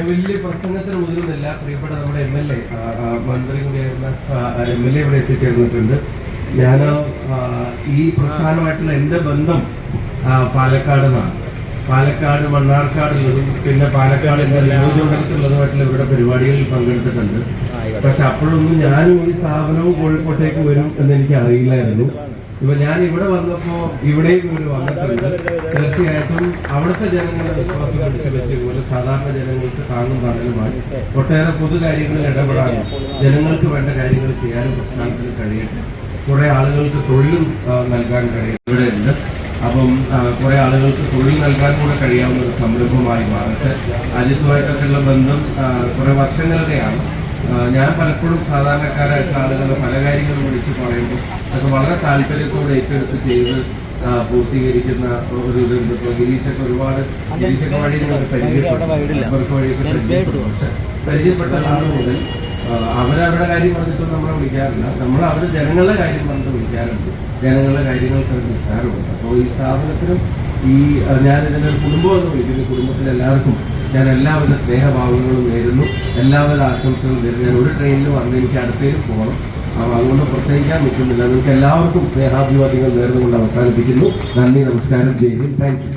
വലിയ പ്രസംഗത്തിന് മുതിരുന്നില്ല. പ്രിയപ്പെട്ട നമ്മുടെ MLA മന്ത്രി കൂടിയായിരുന്ന MLA ഇവിടെ എത്തിച്ചേർന്നിട്ടുണ്ട്. ഞാൻ ഈ പ്രസ്ഥാനമായിട്ടുള്ള എൻ്റെ ബന്ധം പാലക്കാട് നിന്നാണ്. പാലക്കാട് മണ്ണാർക്കാടുള്ളതും പിന്നെ പാലക്കാട് എൻ്റെ നിയോജകമണ്ഡലത്തിലുള്ളതുമായിട്ടുള്ള ഇവരുടെ പരിപാടികളിൽ പങ്കെടുത്തിട്ടുണ്ട്. പക്ഷെ അപ്പോഴൊന്നും ഞാനും ഈ സ്ഥാപനവും കോഴിക്കോട്ടേക്ക് വരും എന്ന് എനിക്ക് അറിയില്ലായിരുന്നു. ഇപ്പൊ ഞാൻ ഇവിടെ വന്നപ്പോ ഇവിടെയും ഇവർ വന്നിട്ടുണ്ട്. തീർച്ചയായിട്ടും അവിടുത്തെ ജനങ്ങളുടെ വിശ്വാസം പിടിച്ചു പറ്റിയതുപോലെ സാധാരണ ജനങ്ങൾക്ക് താങ്ങും തണലുമായി ഒട്ടേറെ പൊതുകാര്യങ്ങളിൽ ഇടപെടാനും ജനങ്ങൾക്ക് വേണ്ട കാര്യങ്ങൾ ചെയ്യാനും പ്രസ്ഥാനത്തിന് കഴിയട്ടെ. കുറെ ആളുകൾക്ക് തൊഴിലും നൽകാൻ കഴിയും ഇവിടെ ഉണ്ട്. അപ്പം കുറെ ആളുകൾക്ക് തൊഴിൽ നൽകാൻ കൂടെ കഴിയാവുന്ന ഒരു സംരംഭമായി മാറട്ടെ. അജിത്തുമായിട്ടൊക്കെയുള്ള ബന്ധം കുറെ വർഷങ്ങളുടെയാണ്. ഞാൻ പലപ്പോഴും സാധാരണക്കാരായിട്ടുള്ള ആളുകളുടെ പല കാര്യങ്ങളും വിളിച്ച് പറയുമ്പോൾ അതൊക്കെ വളരെ താല്പര്യത്തോടെ ഏറ്റെടുത്ത് ചെയ്ത് പൂർത്തീകരിക്കുന്ന ഒരു ഇതുണ്ട്. ഇപ്പോൾ ഗിരീഷൊക്കെ വഴി പക്ഷെ പരിചയപ്പെട്ട ആൾ മുതൽ അവരവരുടെ കാര്യം പറഞ്ഞിട്ടൊന്നും നമ്മളെ വിളിക്കാറില്ല. നമ്മൾ അവർ ജനങ്ങളുടെ കാര്യം പറഞ്ഞിട്ട് വിളിക്കാറുണ്ട്. ജനങ്ങളുടെ കാര്യങ്ങൾക്ക് അവർ വിളിക്കാറുണ്ട്. അപ്പോൾ ഈ സ്ഥാപനത്തിനും ഞാൻ ഇതിൻ്റെ ഒരു കുടുംബം എന്ന് വിളിക്കുന്നു. കുടുംബത്തിലെല്ലാവർക്കും ഞാൻ എല്ലാവിധ സ്നേഹഭാവങ്ങളും നേരുന്നു, എല്ലാവിധ ആശംസകളും നേരുന്നു. ഞാൻ ഒരു ട്രെയിനിൽ വന്ന് എനിക്ക് അടുത്തേക്ക് പോകണം. അതുകൊണ്ട് പ്രസംഗിക്കാൻ നിൽക്കുന്നില്ല. നിങ്ങൾക്ക് എല്ലാവർക്കും സ്നേഹാഭിവാദ്യങ്ങൾ നേർന്നുകൊണ്ട് അവസാനിപ്പിക്കുന്നു. നന്ദി, നമസ്കാരം, ജയ് ഹിന്ദ്, താങ്ക് യു.